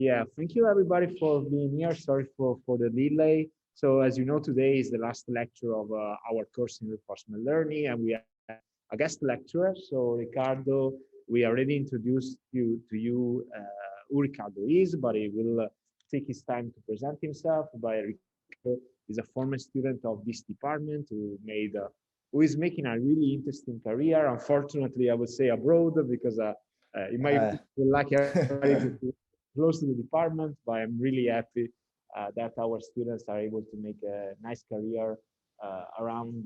Yeah, thank you everybody for being here. Sorry for the delay. So as you know, today is the last lecture of our course in reinforcement learning, and we have a guest lecturer. So Riccardo, we already introduced who Riccardo is, but he will take his time to present himself. By Riccardo is a former student of this department who is making a really interesting career. Unfortunately, I would say abroad because it might Uh, feel like everybody to close to the department, but I'm really happy that our students are able to make a nice career around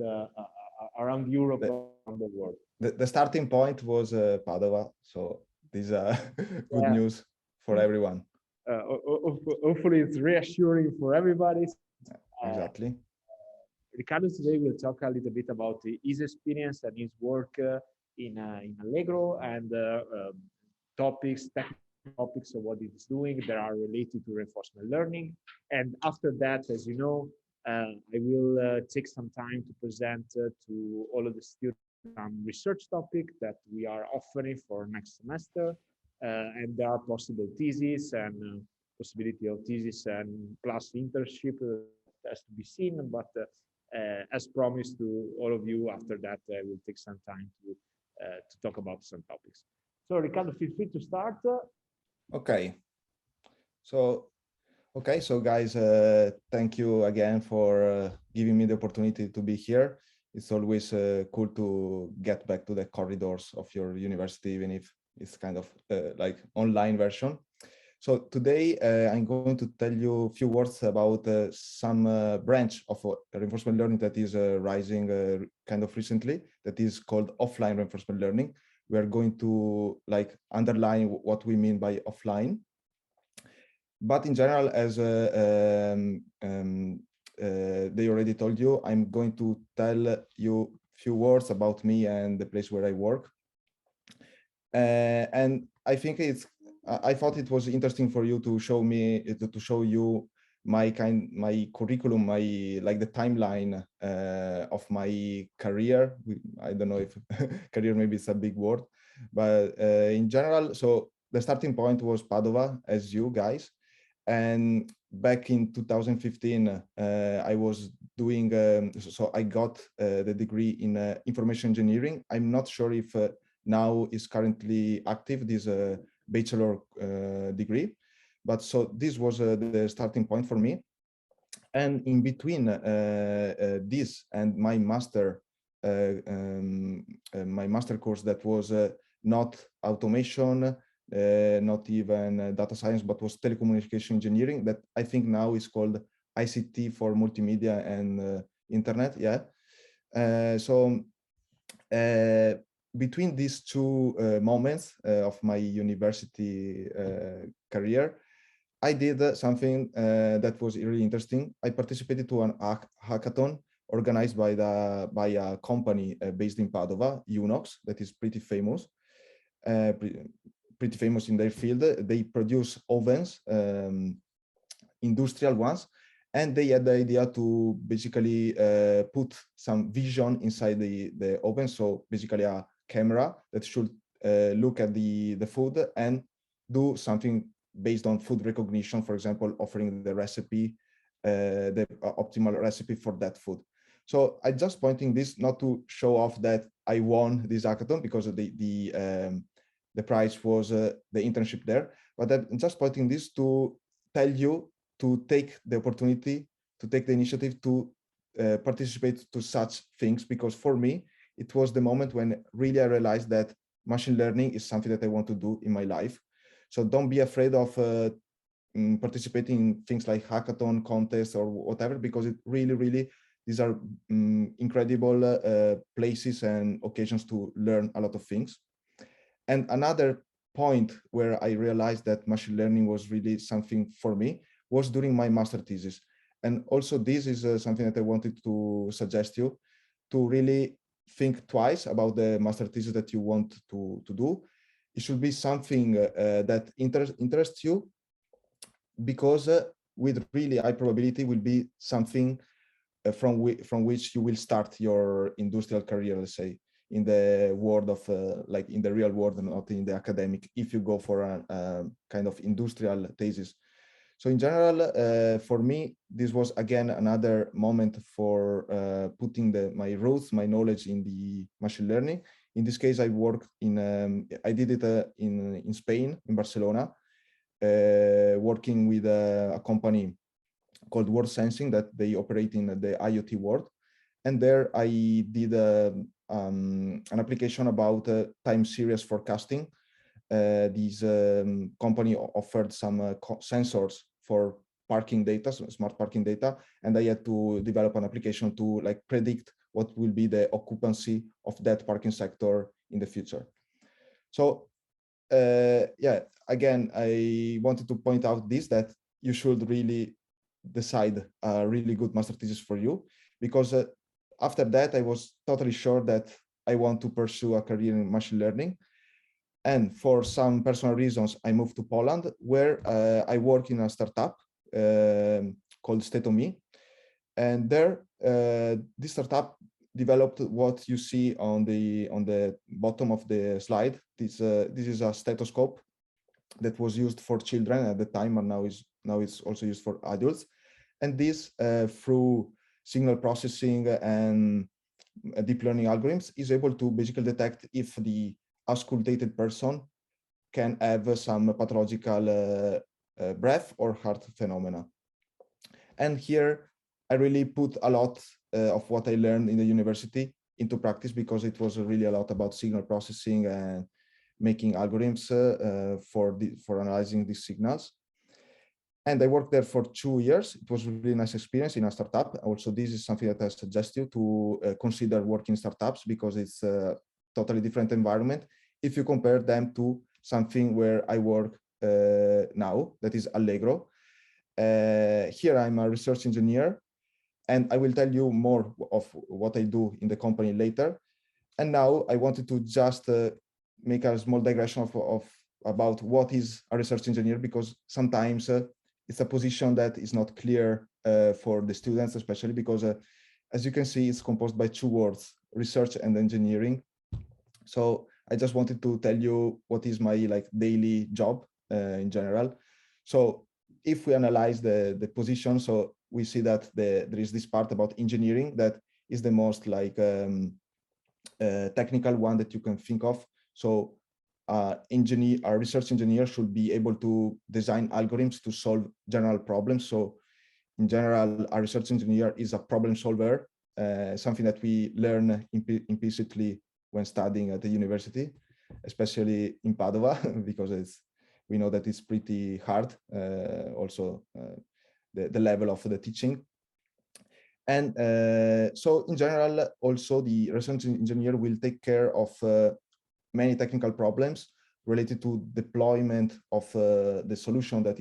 Europe, the, around the world. the starting point was Padova, so these are good Yeah, news for everyone. hopefully it's reassuring for everybody. Uh, Exactly. Riccardo today will talk a little bit about his experience and his work in Allegro and technical topics of what he's doing that are related to reinforcement learning. And after that, as you know, I will take some time to present to all of the students some research topic that we are offering for next semester. And there are possible theses and possibility of thesis and plus internship that has to be seen. But as promised to all of you, after that, I will take some time to talk about some topics. So, Riccardo, feel free to start. Okay. So, so guys, thank you again for giving me the opportunity to be here. It's always cool to get back to the corridors of your university, even if it's kind of like online version. So today I'm going to tell you a few words about some branch of reinforcement learning that is rising kind of recently, that is called offline reinforcement learning. We are going to like underline what we mean by offline. But in general, as they already told you, I'm going to tell you a few words about me and the place where I work. And I think I thought it was interesting for you to show you my curriculum, like the timeline of my career. I don't know if career maybe it's a big word, but in general, so the starting point was Padova, as you guys. And back in 2015, I was doing, so I got the degree in information engineering. I'm not sure if now is currently active, this bachelor degree. But so this was the starting point for me. And in between this and my master course that was not automation, not even data science, but was telecommunication engineering, that I think now is called ICT for multimedia and internet. Yeah. So between these two moments of my university career, I did something that was really interesting. I participated to an hackathon organized by a company based in Padova, Unox, that is pretty famous. Pretty famous in their field. They produce ovens, industrial ones, and they had the idea to basically put some vision inside the oven. So basically a camera that should look at the food and do something based on food recognition, for example, offering the recipe, the optimal recipe for that food. So I just pointing this not to show off that I won this hackathon because the prize was the internship there, but I'm just pointing this to tell you to take the opportunity, to take the initiative to participate to such things, because for me, it was the moment when really I realized that machine learning is something that I want to do in my life. So don't be afraid of participating in things like hackathon contests or whatever, because it really, these are incredible places and occasions to learn a lot of things. And another point where I realized that machine learning was really something for me was during my master thesis. And also this is something that I wanted to suggest you to really think twice about the master thesis that you want to do. It should be something that interests you, because with really high probability will be something from which you will start your industrial career, let's say. in the world of like in the real world and not in the academic, if you go for a kind of industrial thesis. So in general, for me, this was again another moment for putting my roots, my knowledge in the machine learning. In this case, I worked in, I did it in Spain, in Barcelona, working with a company called World Sensing that they operate in the IoT world. And there I did an application about time series forecasting. This company offered some sensors for parking data, smart parking data, and I had to develop an application to like predict what will be the occupancy of that parking sector in the future. So yeah, again, I wanted to point out this, that you should really decide a really good master thesis for you, because after that, I was totally sure that I want to pursue a career in machine learning. And for some personal reasons, I moved to Poland, where I work in a startup called Stetomi. And there, this startup developed what you see on the bottom of the slide. This is a stethoscope that was used for children at the time, and now it's also used for adults. And this, through signal processing and deep learning algorithms, is able to basically detect if the auscultated person can have some pathological breath or heart phenomena. And here I really put a lot of what I learned in the university into practice, because it was really a lot about signal processing and making algorithms for analyzing these signals. And I worked there for 2 years. It was a really nice experience in a startup. Also, this is something that I suggest you to consider working in startups, because it's a totally different environment if you compare them to something where I work now, that is Allgro. Here I'm a research engineer, and I will tell you more of what I do in the company later. And now I wanted to just make a small digression of about what is a research engineer, because sometimes it's a position that is not clear for the students, especially because, as you can see, it's composed by 2 words, research and engineering. So I just wanted to tell you what is my like daily job in general. So if we analyze the position, so we see that there is this part about engineering that is the most like technical one that you can think of. So a research engineer should be able to design algorithms to solve general problems. So in general, a research engineer is a problem solver, something that we learn implicitly when studying at the university, especially in Padova, because we know that it's pretty hard, also the level of the teaching. And so in general, also the research engineer will take care of many technical problems related to deployment of the solution that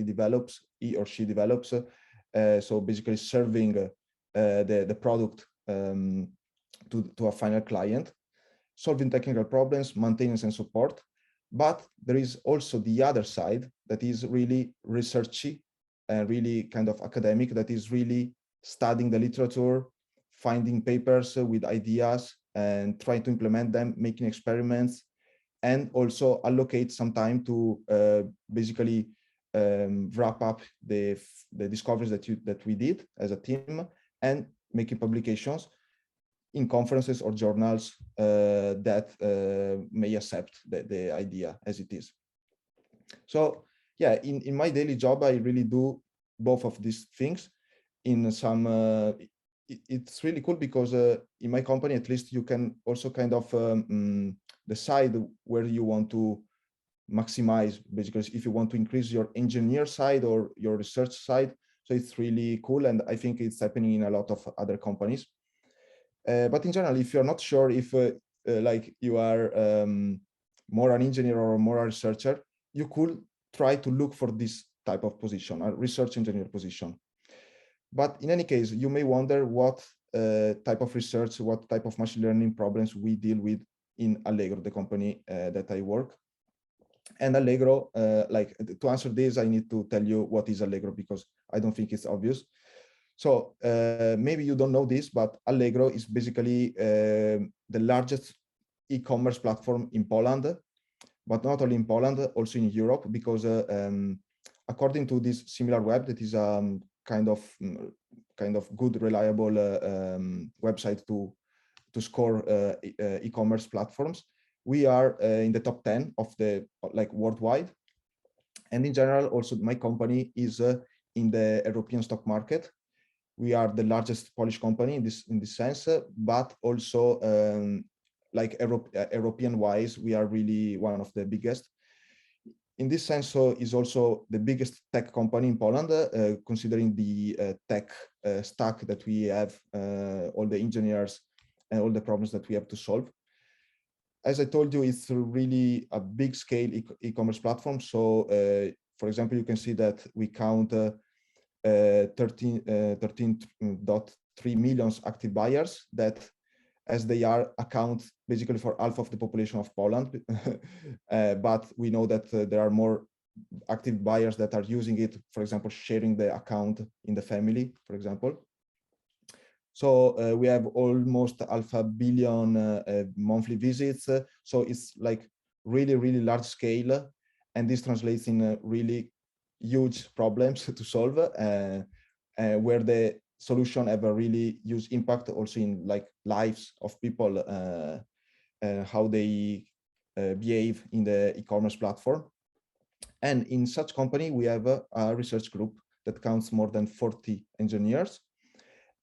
he or she develops. So basically serving the product to a final client, solving technical problems, maintenance and support. But there is also the other side that is really researchy and really kind of academic, that is really studying the literature, finding papers with ideas and trying to implement them, making experiments, and also allocate some time to basically wrap up the discoveries that we did as a team, and making publications in conferences or journals that may accept the idea as it is. So yeah, in my daily job, I really do both of these things. In some, it's really cool because in my company, at least, you can also kind of decide where you want to maximize, basically, if you want to increase your engineer side or your research side. So it's really cool, and I think it's happening in a lot of other companies. But in general, if you're not sure if like you are more an engineer or more a researcher, you could try to look for this type of position, a research engineer position. But in any case, you may wonder what type of research, what type of machine learning problems we deal with in Allgro, the company that I work. And Allgro, like to answer this, I need to tell you what is Allgro, because I don't think it's obvious. So maybe you don't know this, but Allgro is basically the largest e-commerce platform in Poland, but not only in Poland, also in Europe, because according to this SimilarWeb, that is kind of good, reliable website to score e-commerce platforms, we are in the top 10 of the worldwide. And in general, also my company is in the European stock market. We are the largest Polish company in this sense, but also European wise, we are really one of the biggest. In this sense, so is also the biggest tech company in Poland, considering the tech stack that we have, all the engineers and all the problems that we have to solve. As I told you, it's really a big scale e-commerce platform. So, for example, you can see that we count 13.3 million active buyers that, as they account basically for half of the population of Poland. But we know that there are more active buyers that are using it, for example, sharing the account in the family, for example. So we have almost 500 million monthly visits. So it's like really, really large scale. And this translates in really huge problems to solve, where the solution have a really huge impact also in lives of people, how they behave in the e-commerce platform. And in such company, we have a research group that counts more than 40 engineers.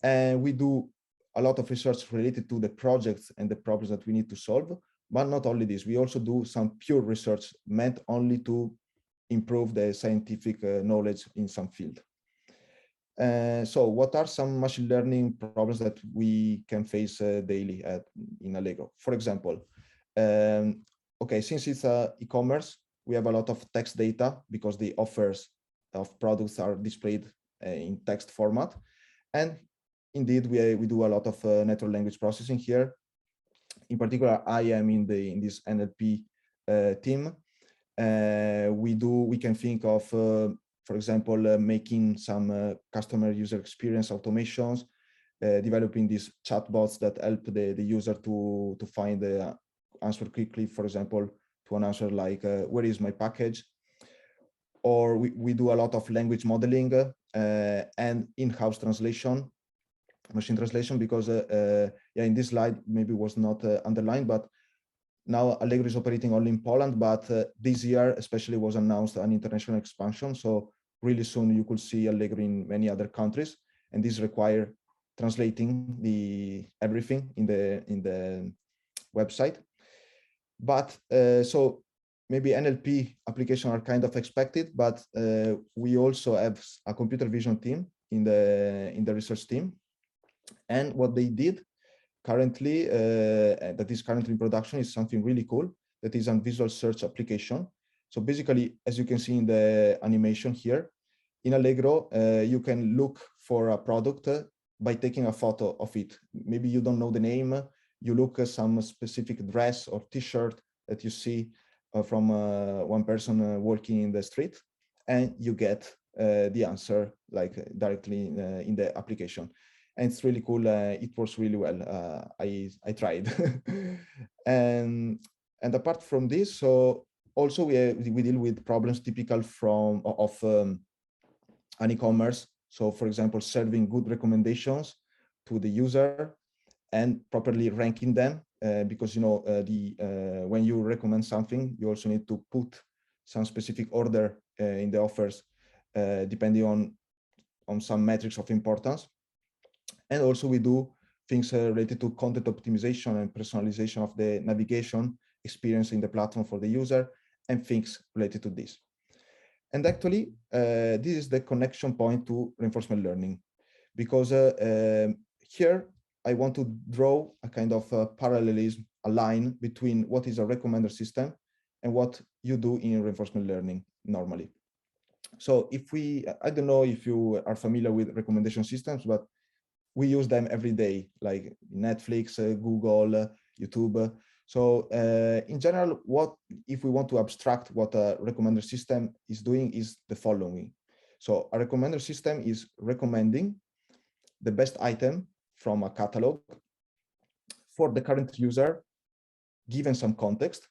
And we do a lot of research related to the projects and the problems that we need to solve. But not only this, we also do some pure research meant only to improve the scientific knowledge in some field. So what are some machine learning problems that we can face daily in Allgro? For example, okay, since it's e-commerce, we have a lot of text data because the offers of products are displayed in text format. And indeed, we do a lot of natural language processing here. In particular, I am in this NLP team. We can think of, for example, making some customer user experience automations, developing these chatbots that help the user to find the answer quickly, for example, to an answer like, where is my package? Or we do a lot of language modeling and in-house translation, machine translation, because yeah, in this slide maybe was not underlined, but now Allgro is operating only in Poland, but this year especially was announced an international expansion. So really soon you could see Allgro in many other countries, and this require translating everything in the website. But so maybe NLP applications are kind of expected, but we also have a computer vision team in the research team, and what they did currently, that is currently in production, is something really cool. That is a visual search application. So basically, as you can see in the animation here, in Allgro, you can look for a product by taking a photo of it. Maybe you don't know the name, you look at some specific dress or t-shirt that you see from one person walking in the street, and you get the answer directly in the application. And it's really cool. It works really well. I tried. and apart from this, so also we deal with problems typical of an e-commerce. So for example, serving good recommendations to the user and properly ranking them, because when you recommend something, you also need to put some specific order in the offers, depending on some metrics of importance. And also we do things related to content optimization and personalization of the navigation experience in the platform for the user, and things related to this. And actually, this is the connection point to reinforcement learning, because here I want to draw a kind of parallelism, a line between what is a recommender system and what you do in reinforcement learning normally. So I don't know if you are familiar with recommendation systems, but we use them every day, like Netflix, Google, YouTube. So in general, if we want to abstract what a recommender system is doing is the following. So a recommender system is recommending the best item from a catalog for the current user given some context,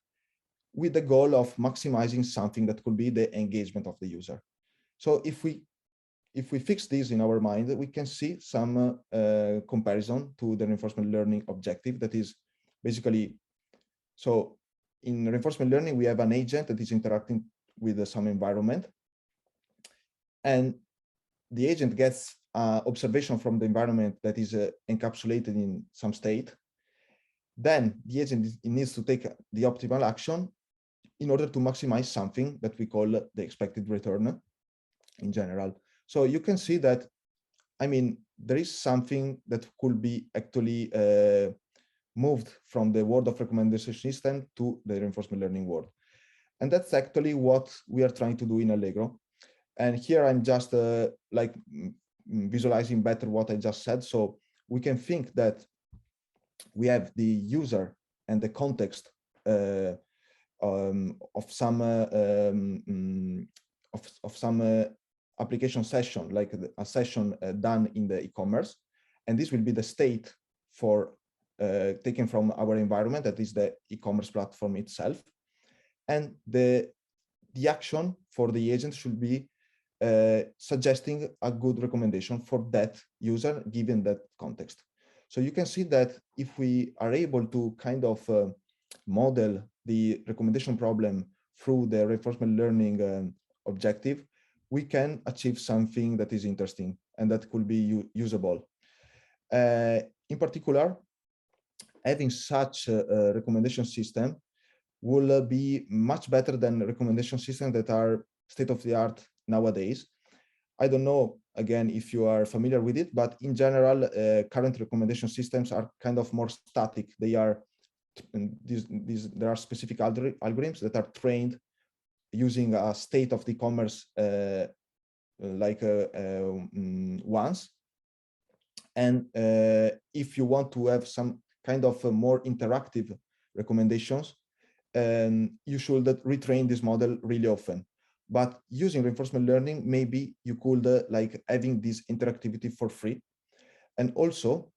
with the goal of maximizing something that could be the engagement of the user. So if we fix this in our mind, we can see some comparison to the reinforcement learning objective. That is basically, so in reinforcement learning, we have an agent that is interacting with some environment, and the agent gets observation from the environment that is encapsulated in some state. Then the agent needs to take the optimal action in order to maximize something that we call the expected return in general. So you can see that, I mean, there is something that could be actually moved from the world of recommendation system to the reinforcement learning world. And that's actually what we are trying to do in Allgro. And here I'm just like visualizing better what I just said. So we can think that we have the user and the context of some application session, like a session done in the e-commerce, and this will be the state for taken from our environment, that is the e-commerce platform itself, and the action for the agent should be suggesting a good recommendation for that user given that context. So you can see that if we are able to kind of model the recommendation problem through the reinforcement learning objective, we can achieve something that is interesting and that could be usable. In particular, having such a recommendation system will be much better than recommendation systems that are state-of-the-art nowadays. I don't know, again, if you are familiar with it, but in general, current recommendation systems are kind of more static. They are, there are specific algorithms that are trained using a state of the e-commerce once. And if you want to have some kind of more interactive recommendations, you should retrain this model really often. But using reinforcement learning, maybe you could like having this interactivity for free. And also,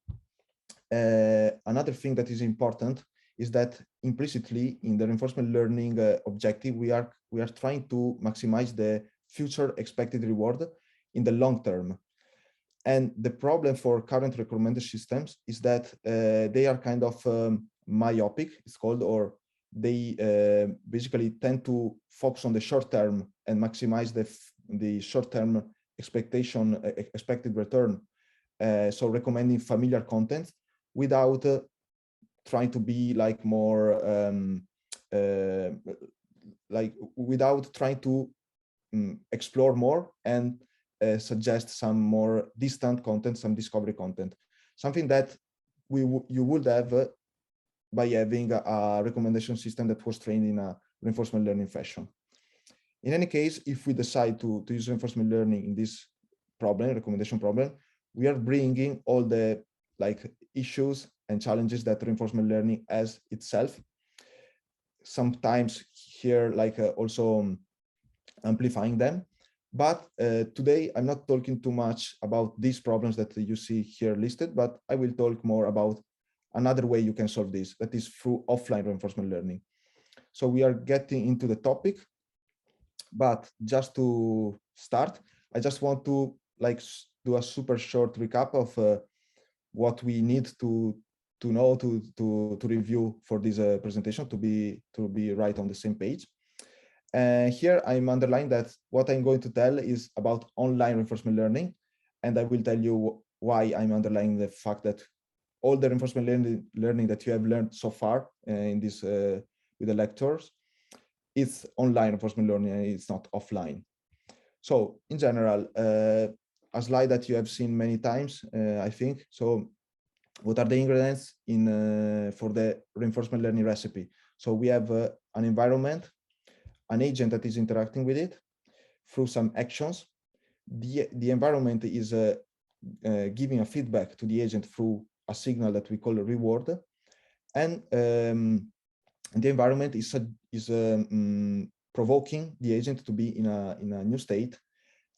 another thing that is important is that implicitly in the reinforcement learning objective, we are trying to maximize the future expected reward in the long term. And the problem for current recommender systems is that they are kind of myopic, it's called, or they basically tend to focus on the short term and maximize the short term expected return. So recommending familiar content without trying to be like more without trying to explore more and suggest some more distant content, some discovery content, something that you would have by having a recommendation system that was trained in a reinforcement learning fashion. In any case, if we decide to use reinforcement learning in this problem, recommendation problem, we are bringing all the like issues and challenges that reinforcement learning has itself. Sometimes here, like also amplifying them. But today, I'm not talking too much about these problems that you see here listed, but I will talk more about another way you can solve this, that is through offline reinforcement learning. So we are getting into the topic, but just to start, I just want to like do a super short recap of what we need to know to review for this presentation to be right on the same page. Here I'm underlining that what I'm going to tell is about online reinforcement learning, and I will tell you why I'm underlining the fact that all the reinforcement learning that you have learned so far in this with the lectures, it's online reinforcement learning and it's not offline. So in general, a slide that you have seen many times, I think. So what are the ingredients in for the reinforcement learning recipe? So we have an environment, an agent that is interacting with it through some actions. The environment is giving a feedback to the agent through a signal that we call a reward, and the environment is provoking the agent to be in a new state,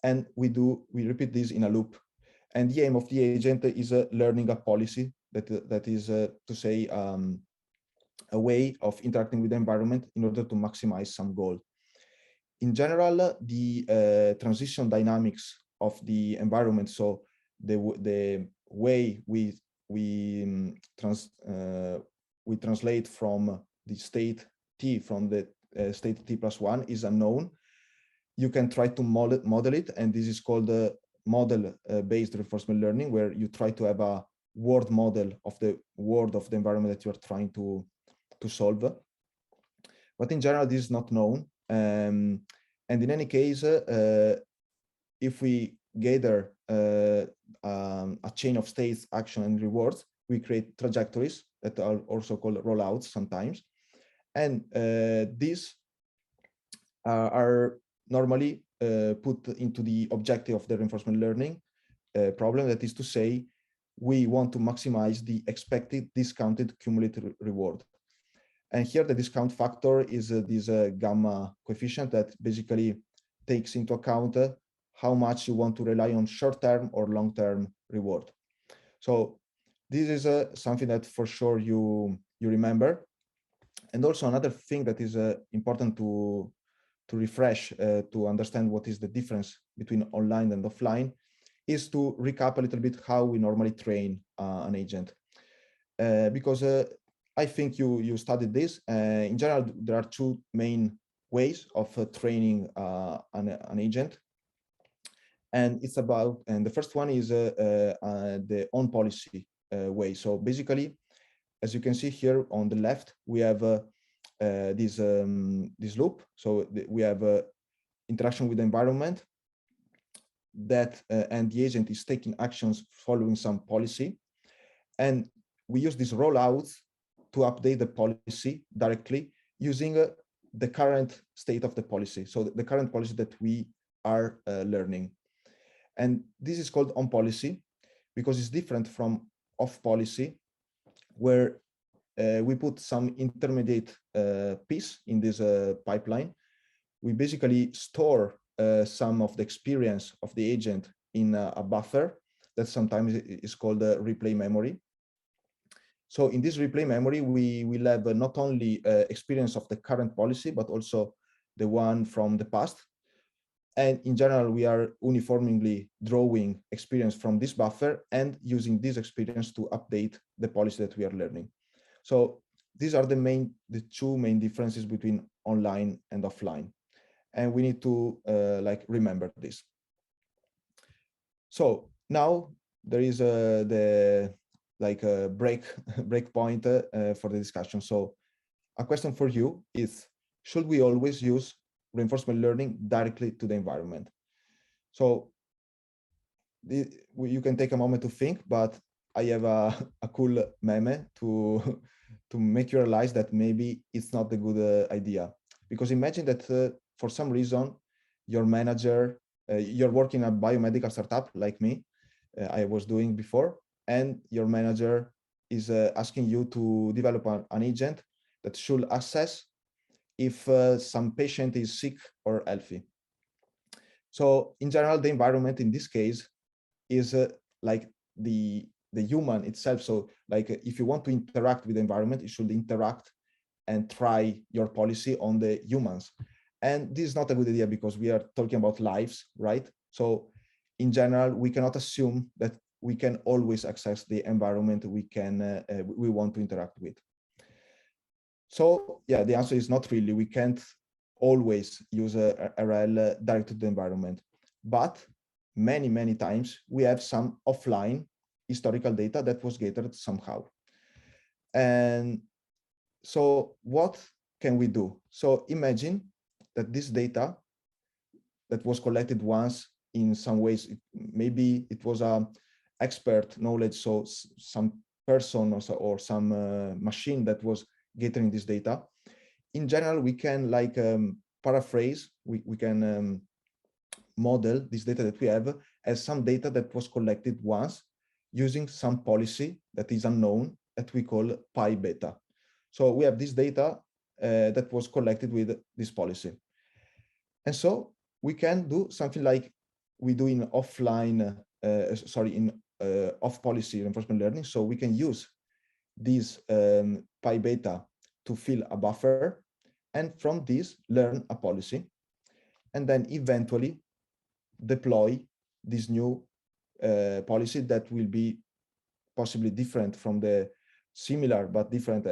and we repeat this in a loop. And the aim of the agent is learning a policy that is to say a way of interacting with the environment in order to maximize some goal. In general, the transition dynamics of the environment, so the way we translate from the state t from the state t+1 is unknown. You can try to model it, and this is called model-based reinforcement learning, where you try to have a word model of the world of the environment that you're trying to solve. But in general, this is not known. And in any case, if we gather a chain of states, action, and rewards, we create trajectories that are also called rollouts sometimes. And these are normally put into the objective of the reinforcement learning problem. That is to say, we want to maximize the expected discounted cumulative reward. And here the discount factor is this gamma coefficient that basically takes into account how much you want to rely on short-term or long-term reward. So this is something that for sure you remember. And also another thing that is important to refresh, to understand what is the difference between online and offline, is to recap a little bit how we normally train an agent. Because I think you studied this. In general, there are two main ways of training an agent. And it's about, and the first one is the on policy way. So basically, as you can see here on the left, we have this loop. So we have interaction with the environment that and the agent is taking actions following some policy. And we use these rollouts to update the policy directly using the current state of the policy. So the current policy that we are learning. And this is called on policy because it's different from off policy, where we put some intermediate piece in this pipeline. We basically store some of the experience of the agent in a buffer that sometimes is called a replay memory. So in this replay memory, we will have not only experience of the current policy, but also the one from the past. And in general, we are uniformly drawing experience from this buffer and using this experience to update the policy that we are learning. So these are the two main differences between online and offline. And we need to remember this. So now there is the break point for the discussion. So a question for you is, should we always use reinforcement learning directly to the environment? So you can take a moment to think, but I have a cool meme to make you realize that maybe it's not a good idea. Because imagine that for some reason, your manager, you're working at a biomedical startup like me, I was doing before, and your manager is asking you to develop an agent that should assess if some patient is sick or healthy. So in general, the environment in this case is like the human itself. So like if you want to interact with the environment, you should interact and try your policy on the humans. And this is not a good idea because we are talking about lives, right? So in general, we cannot assume that we can always access the environment we want to interact with. So yeah, the answer is not really. We can't always use a RL direct to the environment, but many times we have some offline historical data that was gathered somehow. And so what can we do? So imagine that this data that was collected once in some ways, maybe it was a expert knowledge, so some person or some machine that was gathering this data. In general, we can paraphrase, we can model this data that we have as some data that was collected once using some policy that is unknown that we call pi beta. So we have this data that was collected with this policy. And so we can do something like we do in offline, off policy reinforcement learning. So we can use this pi beta to fill a buffer, and from this learn a policy, and then eventually deploy this new policy that will be possibly different from the similar but different,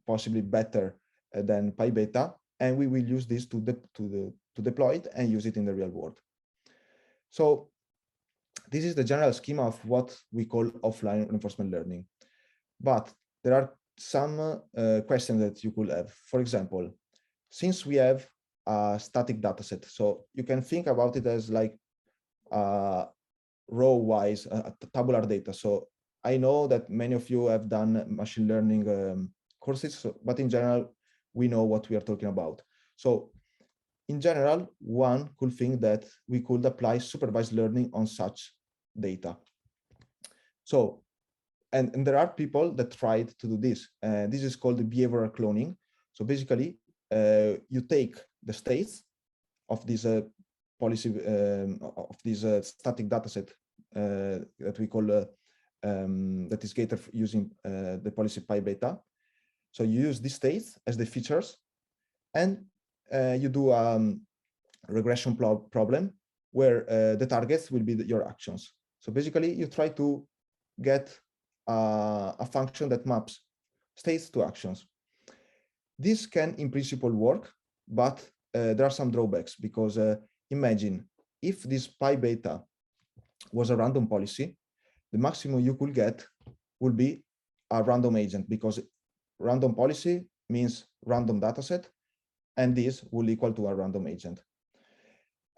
possibly better than PyBeta, and we will use this to deploy it and use it in the real world. So this is the general schema of what we call offline reinforcement learning. But there are some questions that you could have. For example, since we have a static dataset, so you can think about it as like row-wise tabular data. So I know that many of you have done machine learning courses, but in general, we know what we are talking about. So in general, one could think that we could apply supervised learning on such data. So, and there are people that tried to do this. This is called behavioral cloning. So basically, you take the states of this policy, of this static dataset that we call, that is gated using the policy PyBeta. So you use these states as the features, and you do a regression problem where the targets will be your actions. So basically, you try to get a function that maps states to actions. This can, in principle, work, but there are some drawbacks, because imagine if this PyBeta was a random policy, the maximum you could get would be a random agent, because random policy means random dataset, and this will equal to a random agent.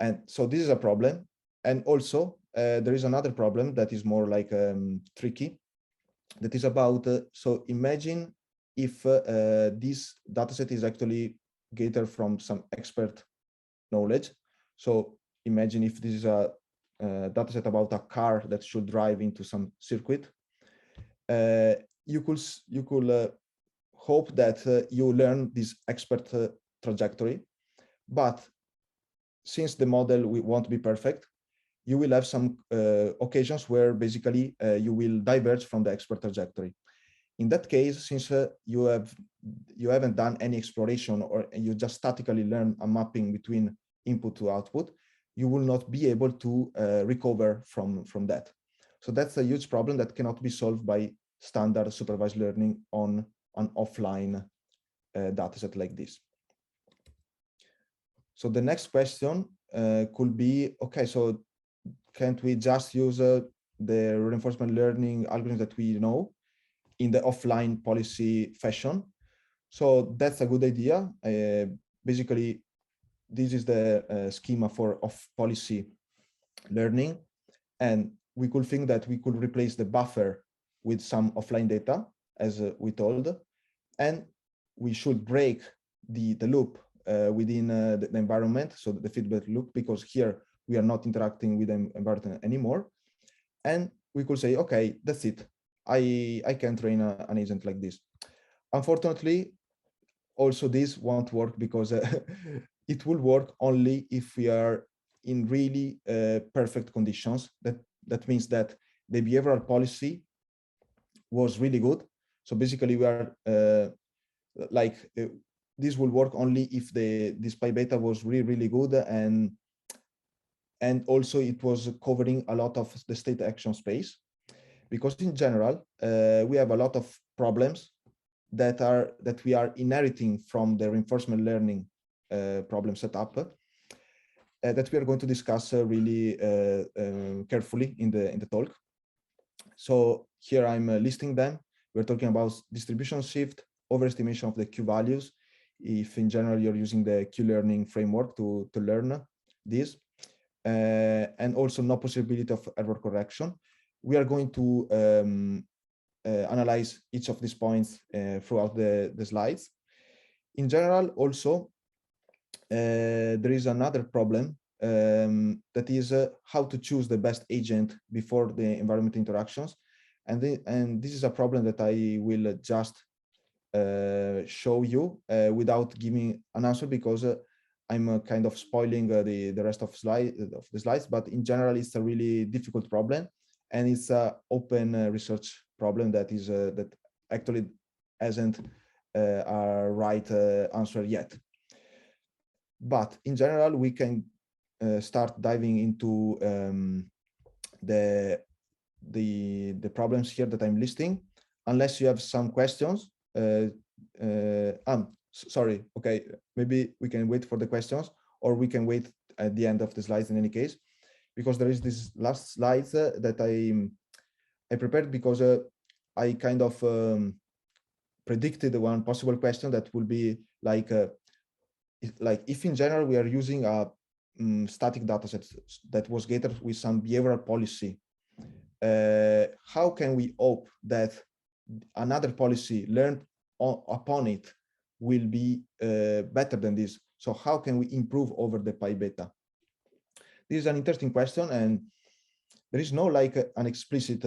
And so this is a problem. And also, there is another problem that is more like tricky, that is about, so imagine if this dataset is actually gathered from some expert knowledge. So imagine if this is a dataset about a car that should drive into some circuit. You could hope that you learn this expert trajectory, but since the model won't be perfect, you will have some occasions where basically you will diverge from the expert trajectory. In that case, since you haven't done any exploration, or you just statically learn a mapping between input to output, you will not be able to recover from that. So that's a huge problem that cannot be solved by standard supervised learning on an offline dataset like this. So the next question could be, okay, so can't we just use the reinforcement learning algorithms that we know in the offline policy fashion? So that's a good idea. Basically, this is the schema for off-policy learning. And we could think that we could replace the buffer with some offline data, as we told, and we should break the loop within the environment, so the feedback loop, because here we are not interacting with the environment anymore. And we could say, okay, that's it. I can train an agent like this. Unfortunately, also this won't work, because it will work only if we are in really perfect conditions. That means that the behavioral policy was really good. So basically, we are this will work only if this PyBeta was really good, and also it was covering a lot of the state action space, because in general we have a lot of problems that we are inheriting from the reinforcement learning problem setup that we are going to discuss really carefully in the talk. So here I'm listing them. We're talking about distribution shift, overestimation of the Q values, if in general you're using the Q-learning framework to learn this, and also no possibility of error correction. We are going to analyze each of these points throughout the slides. In general, also, there is another problem that is how to choose the best agent before the environment interactions. And this is a problem that I will just show you without giving an answer, because I'm kind of spoiling the rest of the slides, but in general, it's a really difficult problem, and it's an open research problem that is that actually hasn't a right answer yet. But in general, we can start diving into the problems here that I'm listing, unless you have some questions. Sorry, okay, maybe we can wait for the questions, or we can wait at the end of the slides in any case, because there is this last slide that I prepared, because I kind of predicted one possible question that will be like, if in general we are using a static dataset that was gathered with some behavioral policy, how can we hope that another policy learned upon it will be better than this? So how can we improve over the pi beta? This is an interesting question, and there is no like an explicit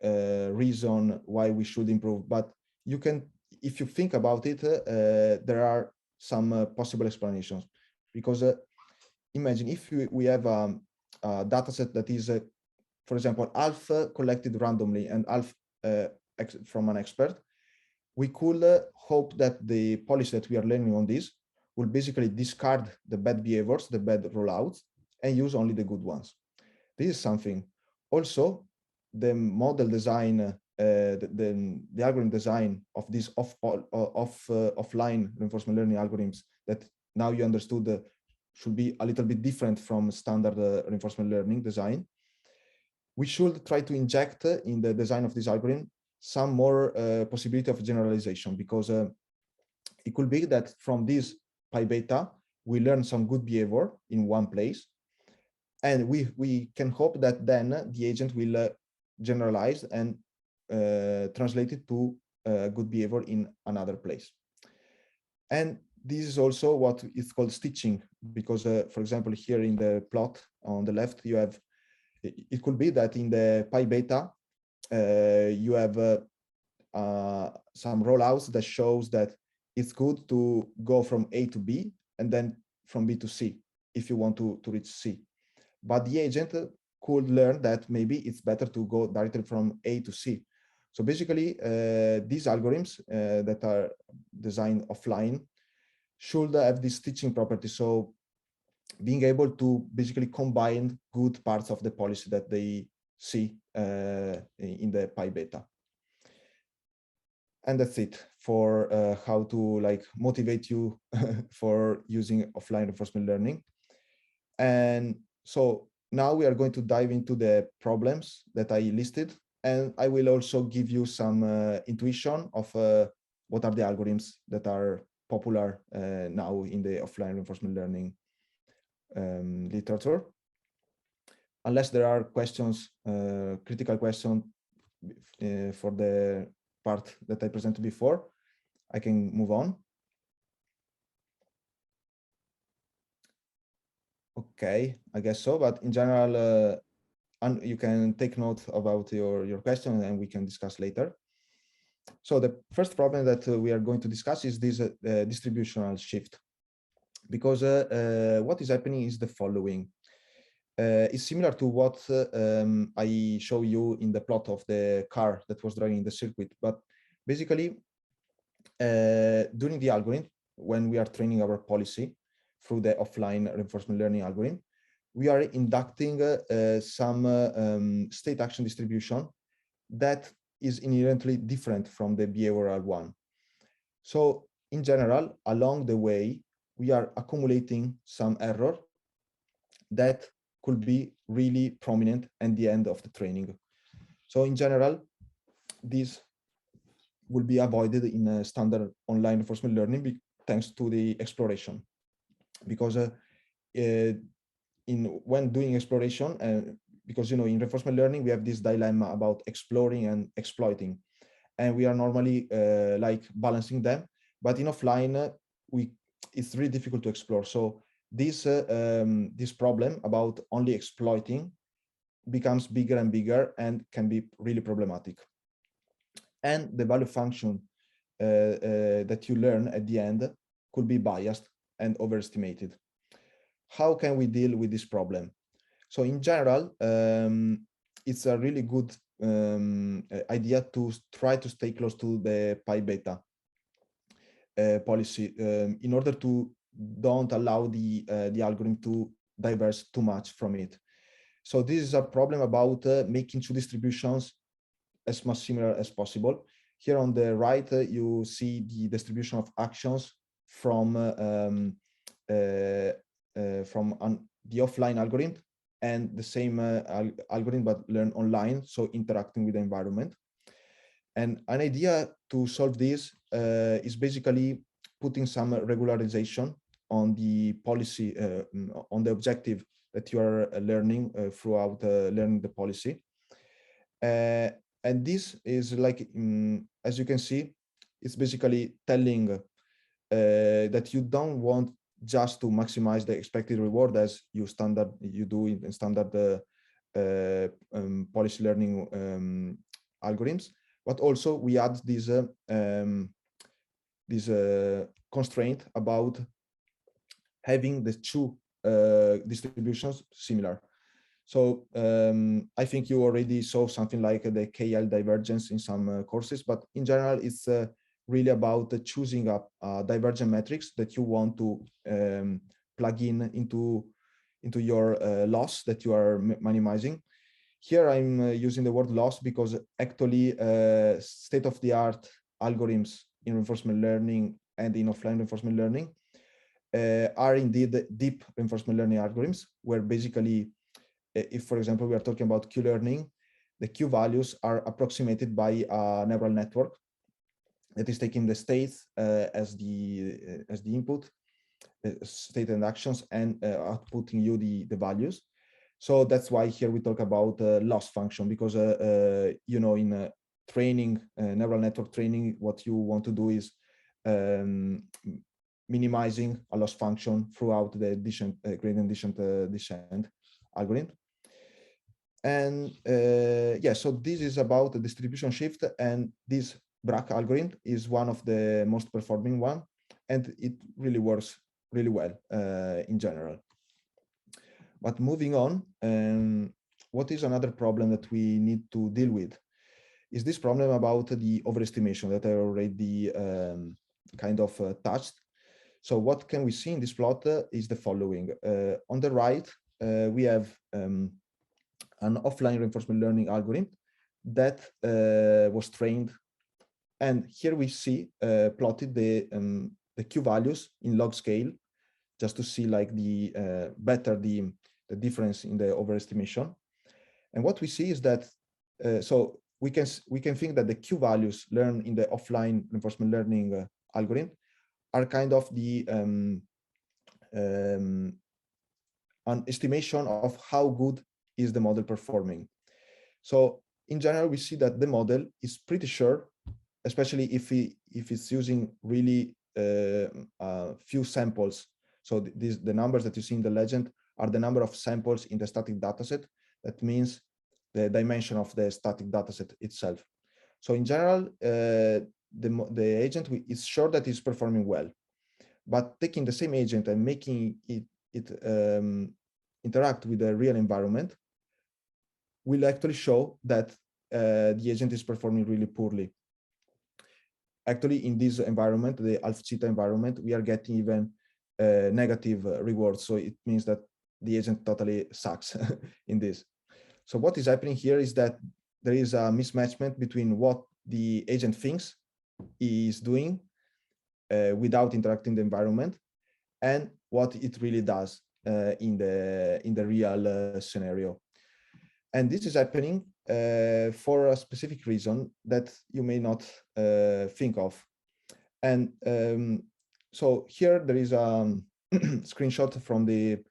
reason why we should improve, but you can, if you think about it, there are some possible explanations. Because imagine if we have a data set that is, for example, half collected randomly and half from an expert, we could hope that the policy that we are learning on this will basically discard the bad behaviors, the bad rollouts, and use only the good ones. This is something. Also, the model design, the algorithm design of these offline reinforcement learning algorithms that now you understood should be a little bit different from standard reinforcement learning design. We should try to inject in the design of this algorithm some more possibility of generalization, because it could be that from this pi beta, we learn some good behavior in one place, and we can hope that then the agent will generalize and translate it to good behavior in another place. And this is also what is called stitching, because for example, here in the plot on the left, you have, it could be that in the pi beta, you have some rollouts that shows that it's good to go from A to B and then from B to C if you want to reach C. But the agent could learn that maybe it's better to go directly from A to C. So basically, these algorithms that are designed offline should have this stitching property. So being able to basically combine good parts of the policy that they see in the pi beta. And that's it for how to like motivate you for using offline reinforcement learning. And so now we are going to dive into the problems that I listed, and I will also give you some intuition of what are the algorithms that are popular now in the offline reinforcement learning literature. Unless there are questions, critical questions for the part that I presented before, I can move on. Okay, I guess so, but in general, and you can take note about your question and we can discuss later. So the first problem that we are going to discuss is this distributional shift, because what is happening is the following. It's similar to what I show you in the plot of the car that was driving the circuit, but basically during the algorithm, when we are training our policy through the offline reinforcement learning algorithm, we are inducting some state action distribution that is inherently different from the behavioral one. So in general, along the way, we are accumulating some error that could be really prominent at the end of the training. So in general, this will be avoided in a standard online reinforcement learning thanks to the exploration. Because when doing exploration, because in reinforcement learning we have this dilemma about exploring and exploiting, and we are normally like balancing them. But in offline, it's really difficult to explore. So this problem about only exploiting becomes bigger and bigger and can be really problematic. And the value function that you learn at the end could be biased and overestimated. How can we deal with this problem? So in general, it's a really good idea to try to stay close to the pi beta, policy in order to don't allow the algorithm to diverge too much from it. So this is a problem about making two distributions as much similar as possible. Here on the right, you see the distribution of actions from the offline algorithm and the same algorithm but learn online, so interacting with the environment. And an idea to solve this is basically putting some regularization on the policy, on the objective that you are learning throughout learning the policy. And this is like, as you can see, it's basically telling that you don't want just to maximize the expected reward as you do in standard policy learning algorithms, but also we add this constraint about having the two distributions similar. So I think you already saw something like the KL divergence in some courses, but in general, it's really about choosing a divergent matrix that you want to plug into your loss that you are minimizing. Here I'm using the word loss because actually state-of-the-art algorithms in reinforcement learning and in offline reinforcement learning are indeed deep reinforcement learning algorithms, where basically, if, for example, we are talking about Q learning, the Q values are approximated by a neural network that is taking the states as the input, state and actions, and outputting you the values. So that's why here we talk about loss function, because you know, in training, neural network training, what you want to do is minimizing a loss function throughout the gradient descent algorithm. And yeah, so this is about the distribution shift, and this BRAC algorithm is one of the most performing one, and it really works really well in general. But moving on, what is another problem that we need to deal with is this problem about the overestimation that I already kind of touched. So what can we see in this plot is the following. On the right, we have an offline reinforcement learning algorithm that was trained. And here we see plotted the Q values in log scale, just to see like the better the difference in the overestimation. And what we see is that so we can think that the Q values learned in the offline reinforcement learning algorithm are kind of the an estimation of how good is the model performing. So in general, we see that the model is pretty sure, especially if it's using really few samples. So the numbers that you see in the legend are the number of samples in the static dataset. That means the dimension of the static dataset itself. So in general, the agent is sure that it's performing well, but taking the same agent and making it interact with the real environment will actually show that the agent is performing really poorly. Actually, in this environment, the alpha theta environment, we are getting even negative rewards. So it means that the agent totally sucks in this. So what is happening here is that there is a mismatchment between what the agent thinks is doing without interacting the environment and what it really does in the real scenario. And this is happening for a specific reason that you may not think of. And so here there is a screenshot from the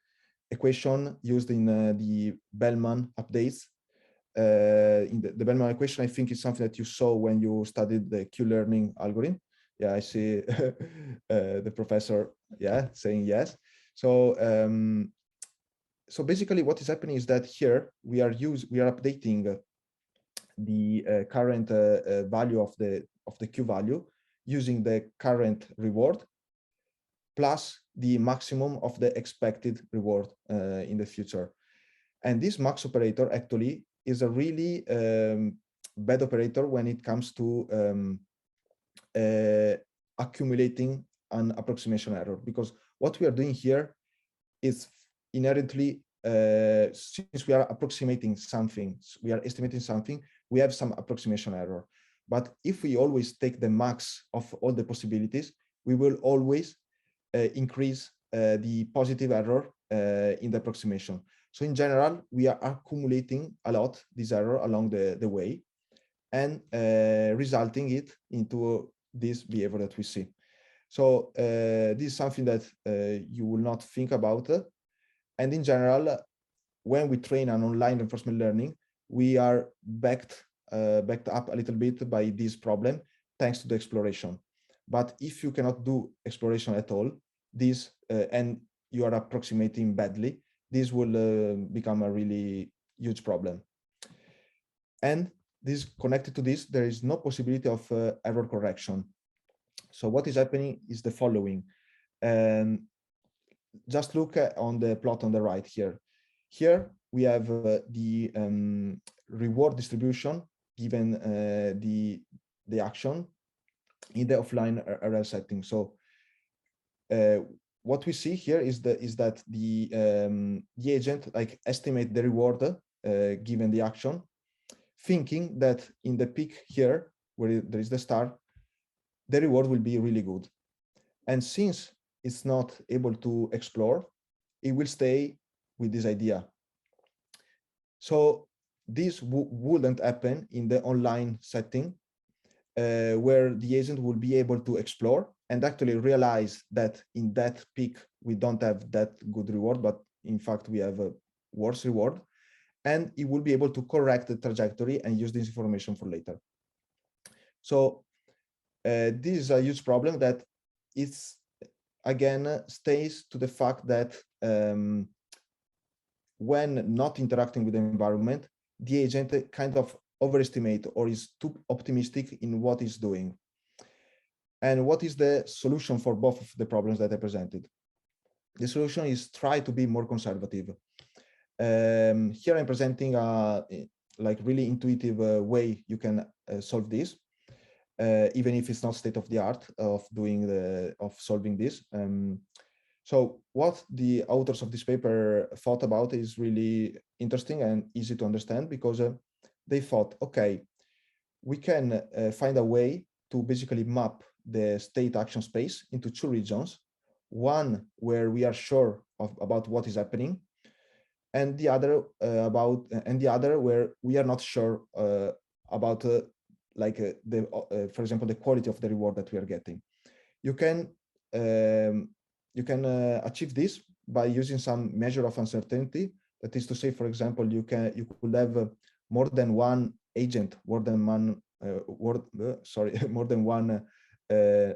equation used in the Bellman updates. In the Bellman equation, I think is something that you saw when you studied the Q-learning algorithm. Yeah, I see the professor, yeah, saying yes. So so basically what is happening is that here we are updating the current value of the Q value using the current reward plus the maximum of the expected reward in the future. And this max operator actually is a really bad operator when it comes to accumulating an approximation error, because what we are doing here is inherently, since we are approximating something, we are estimating something, we have some approximation error. But if we always take the max of all the possibilities, we will always increase the positive error in the approximation. So in general, we are accumulating a lot this error along the way, and resulting it into this behavior that we see. So this is something that you will not think about. And in general, when we train an online reinforcement learning, we are backed up a little bit by this problem, thanks to the exploration. But if you cannot do exploration at all, this and you are approximating badly, this will become a really huge problem. And this connected to this, there is no possibility of error correction. So what is happening is the following. Just look on the plot on the right here. Here we have the reward distribution given the action in the offline RL setting. So what we see here is that the agent like estimate the reward given the action, thinking that in the peak here where there is the star, the reward will be really good. And since it's not able to explore, it will stay with this idea. So this wouldn't happen in the online setting, where the agent will be able to explore and actually realize that in that peak, we don't have that good reward, but in fact, we have a worse reward. And it will be able to correct the trajectory and use this information for later. So this is a huge problem that it's, again, stays to the fact that when not interacting with the environment, the agent kind of overestimate or is too optimistic in what it's doing. And what is the solution for both of the problems that I presented? The solution is try to be more conservative. Here I'm presenting a like really intuitive way you can solve this, even if it's not state of the art of solving this. So what the authors of this paper thought about is really interesting and easy to understand, because they thought, okay, we can find a way to basically map the state action space into two regions, one where we are sure about what is happening, and the other where we are not sure about for example, the quality of the reward that we are getting. You can achieve this by using some measure of uncertainty. That is to say, for example, you could have more than one agent, more than one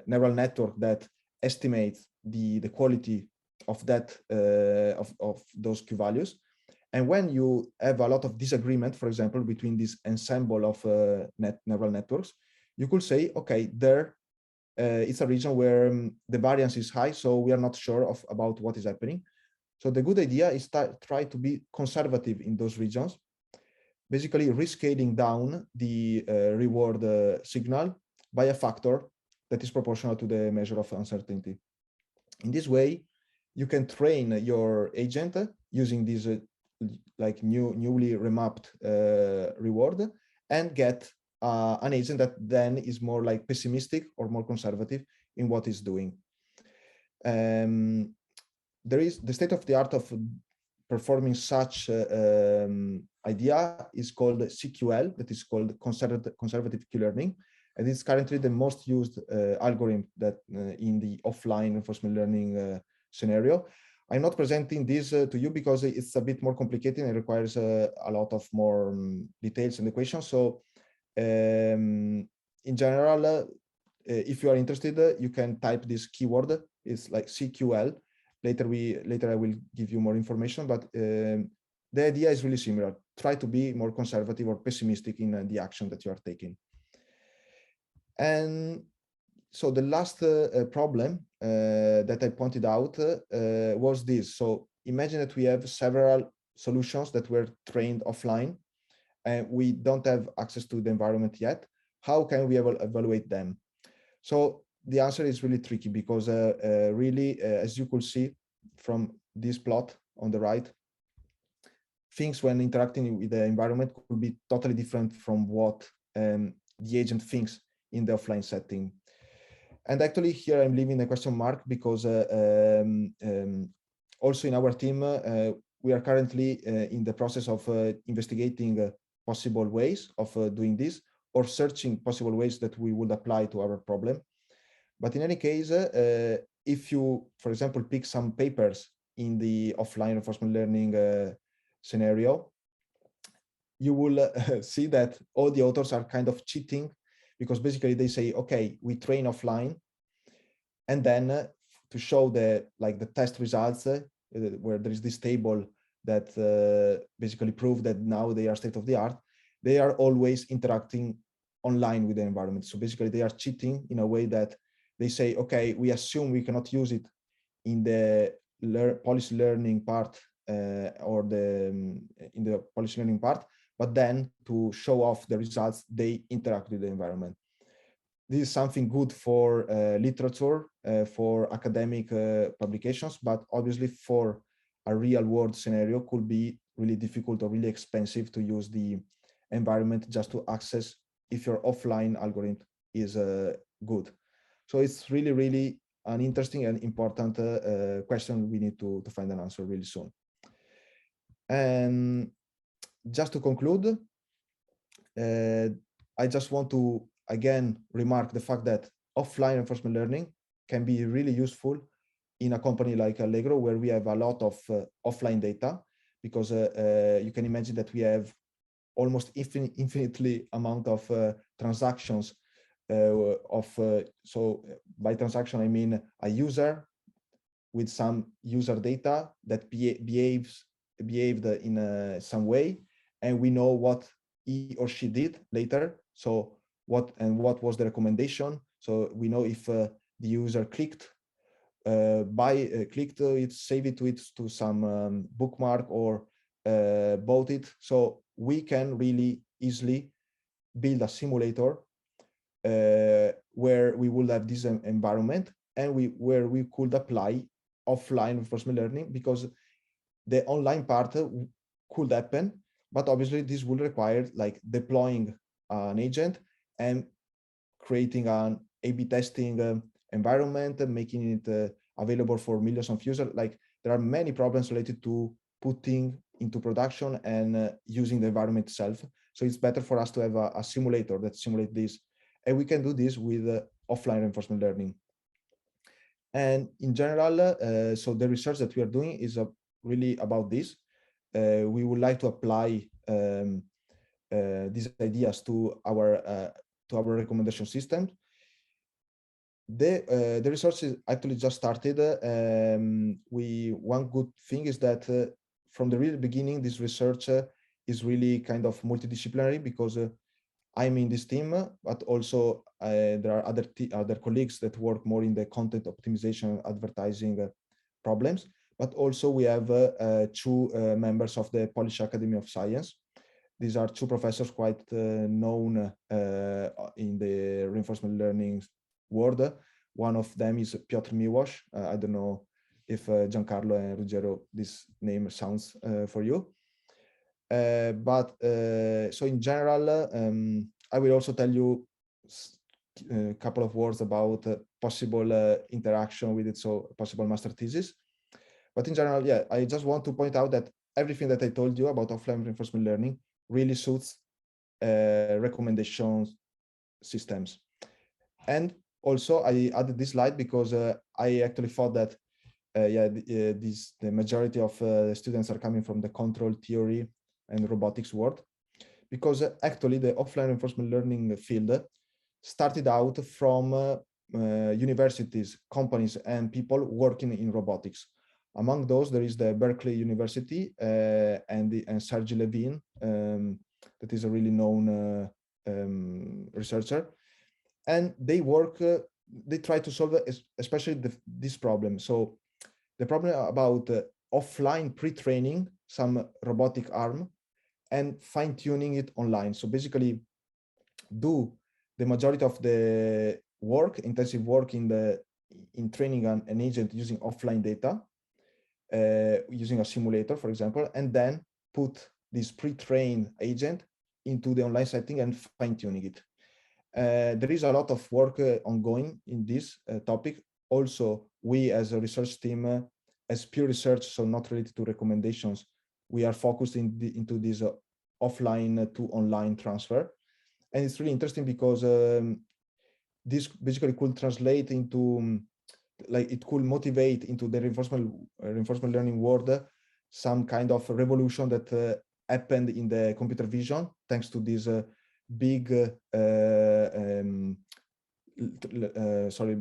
neural network that estimates the quality of that of those Q values. And when you have a lot of disagreement, for example, between this ensemble of neural networks, you could say, okay, it's a region where the variance is high, so we are not sure about what is happening. So the good idea is try to be conservative in those regions, basically rescaling down the reward signal by a factor that is proportional to the measure of uncertainty. In this way, you can train your agent using this like newly remapped reward, and get an agent that then is more like pessimistic or more conservative in what it's doing. There is the state of the art of performing such idea is called CQL, that is called conservative Q-learning, and it's currently the most used algorithm that in the offline reinforcement learning scenario. I'm not presenting this to you because it's a bit more complicated and requires a lot of more details and equations. So in general, if you are interested, you can type this keyword. It's like CQL. Later I will give you more information, but the idea is really similar. Try to be more conservative or pessimistic in the action that you are taking. And so the last problem that I pointed out was this. So imagine that we have several solutions that were trained offline, and we don't have access to the environment yet. How can we evaluate them? So the answer is really tricky because really, as you could see from this plot on the right, things when interacting with the environment could be totally different from what the agent thinks in the offline setting. And actually here I'm leaving a question mark because also in our team, we are currently in the process of investigating possible ways of doing this, or searching possible ways that we would apply to our problem. But in any case, if you, for example, pick some papers in the offline reinforcement learning scenario, you will see that all the authors are kind of cheating, because basically they say, okay, we train offline, and then to show the test results, where there is this table that basically prove that now they are state of the art, they are always interacting online with the environment. So basically they are cheating in a way that they say, okay, we assume we cannot use it in the policy learning part or in the policy learning part, but then to show off the results, they interact with the environment. This is something good for literature, for academic publications, but obviously for a real world scenario could be really difficult or really expensive to use the environment just to access if your offline algorithm is good. So it's really, really an interesting and important question we need to find an answer really soon. And just to conclude, I just want to again remark the fact that offline reinforcement learning can be really useful in a company like Allgro, where we have a lot of offline data, because you can imagine that we have almost infinitely amount of transactions so by transaction I mean a user with some user data that behaved in some way, and we know what he or she did later. So what was the recommendation? So we know if the user clicked it, save it to some bookmark, or bought it. So we can really easily build a simulator where we will have this environment, and where we could apply offline reinforcement learning, because the online part could happen, but obviously this will require like deploying an agent and creating an A/B testing environment, making it available for millions of users. Like there are many problems related to putting into production and using the environment itself. So it's better for us to have a simulator that simulates this, and we can do this with offline reinforcement learning. And in general, so the research that we are doing is really about this. We would like to apply these ideas to our recommendation system. The research is actually just started. One good thing is that from the real beginning, this research is really kind of multidisciplinary, because I'm in this team, but also there are other colleagues that work more in the content optimization, advertising problems. But also we have two members of the Polish Academy of Science. These are two professors quite known in the reinforcement learning world. One of them is Piotr Miłosz. I don't know if Giancarlo and Ruggero, this name sounds for you. But so in general, I will also tell you a couple of words about possible interaction with it, so possible master thesis. But in general, yeah, I just want to point out that everything that I told you about offline reinforcement learning really suits recommendation systems. And also I added this slide because I actually thought that the majority of students are coming from the control theory and robotics world, because actually the offline reinforcement learning field started out from universities, companies, and people working in robotics. Among those, there is the Berkeley University and Sergey Levin, that is a really known researcher, and they they try to solve especially this problem. So the problem about offline pre-training some robotic arm and fine-tuning it online. So basically do the majority of the intensive work in training an agent using offline data, using a simulator, for example, and then put this pre-trained agent into the online setting and fine-tuning it. There is a lot of work ongoing in this topic. Also, we as a research team, as pure research, so not related to recommendations, we are focused into this offline to online transfer. And it's really interesting because this basically could translate into, like, it could motivate into the reinforcement learning world some kind of revolution that happened in the computer vision, thanks to this big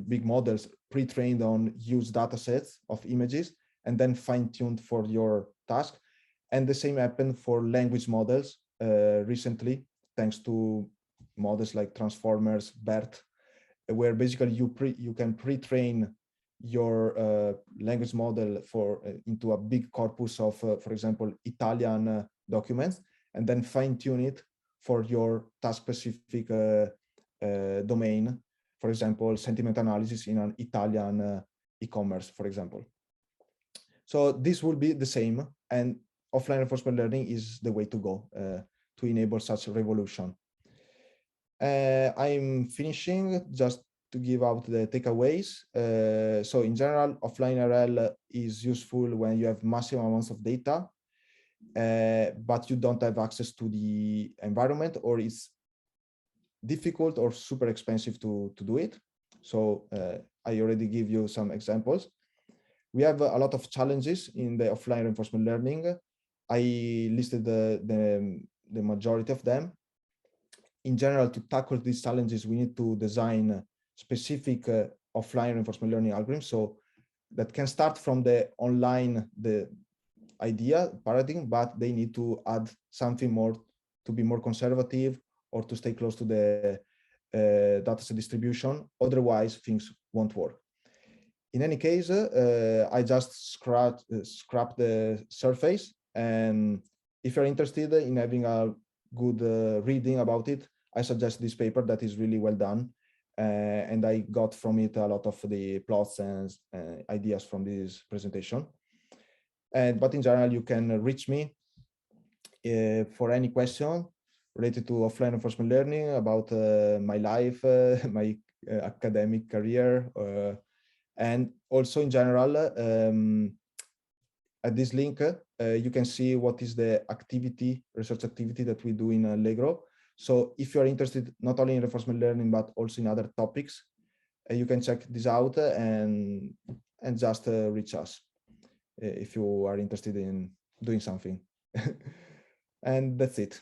big models pre-trained on huge data sets of images and then fine-tuned for your task. And the same happened for language models recently, thanks to models like transformers, BERT, where basically you can pre-train your language model into a big corpus of, for example, Italian documents, and then fine-tune it for your task-specific domain. For example, sentiment analysis in an Italian e-commerce, for example. So this will be the same, and offline reinforcement learning is the way to go to enable such a revolution. I'm finishing just to give out the takeaways. So in general, offline RL is useful when you have massive amounts of data, but you don't have access to the environment, or it's difficult or super expensive to do it. So I already give you some examples. We have a lot of challenges in the offline reinforcement learning. I listed the majority of them. In general, to tackle these challenges, we need to design specific offline reinforcement learning algorithms, so that can start from the online, the idea paradigm, but they need to add something more to be more conservative or to stay close to the dataset distribution. Otherwise, things won't work. In any case, I just scrapped the surface, and if you're interested in having a good reading about it, I suggest this paper that is really well done, and I got from it a lot of the plots and ideas from this presentation. But in general, you can reach me for any question related to offline reinforcement learning, about my life, my academic career, and also in general, at this link, you can see what is the research activity that we do in Allgro. So if you are interested not only in reinforcement learning, but also in other topics, you can check this out and just reach us if you are interested in doing something. And that's it.